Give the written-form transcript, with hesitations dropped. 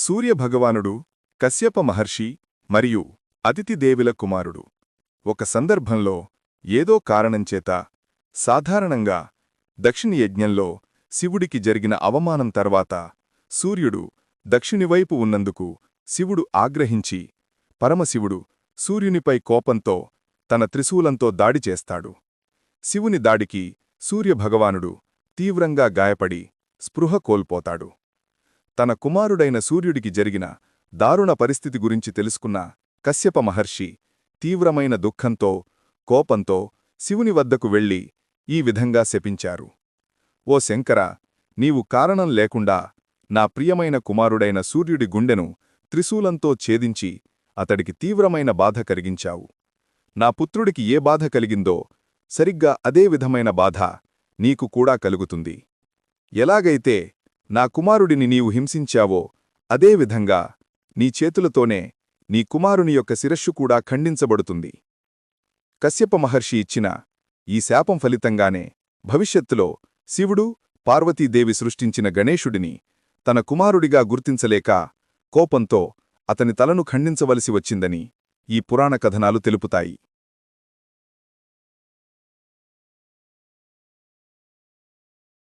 సూర్యభగవానుడు కశ్యప మహర్షి మరియు అదితిదేవుల కుమారుడు. ఒక సందర్భంలో ఏదో కారణంచేత సాధారణంగా దక్షిణ యజ్ఞంలో శివుడికి జరిగిన అవమానం తర్వాత సూర్యుడు దక్షిణివైపు ఉన్నందుకు శివుడు ఆగ్రహించి పరమశివుడు సూర్యునిపై కోపంతో తన త్రిశూలంతో దాడి చేస్తాడు. శివుని దాడికి సూర్యభగవానుడు తీవ్రంగా గాయపడి స్పృహ కోల్పోతాడు. తన కుమారుడైన సూర్యుడికి జరిగిన దారుణ పరిస్థితి గురించి తెలుసుకున్న కశ్యప మహర్షి తీవ్రమైన దుఃఖంతో కోపంతో శివుని వద్దకు వెళ్లి ఈ విధంగా శపించారు. ఓ శంకర, నీవు కారణం లేకుండా నా ప్రియమైన కుమారుడైన సూర్యుడి గుండెను త్రిశూలంతో ఛేదించి అతడికి తీవ్రమైన బాధ కలిగించావు. నా పుత్రుడికి ఏ బాధ కలిగిందో సరిగ్గా అదే విధమైన బాధ నీకు కూడా కలుగుతుంది. ఎలాగైతే నా కుమారుడిని నీవు హింసించావో అదేవిధంగా నీ చేతులతోనే నీ కుమారుని యొక్క శిరస్సు కూడా ఖండించబడుతుంది. కశ్యప మహర్షి ఇచ్చిన ఈ శాపం ఫలితంగానే భవిష్యత్తులో శివుడు పార్వతీదేవి సృష్టించిన గణేశుడిని తన కుమారుడిగా గుర్తించలేక కోపంతో అతని తలను ఖండించవలసి వచ్చిందని ఈ పురాణ కథనాలు తెలుపుతాయి.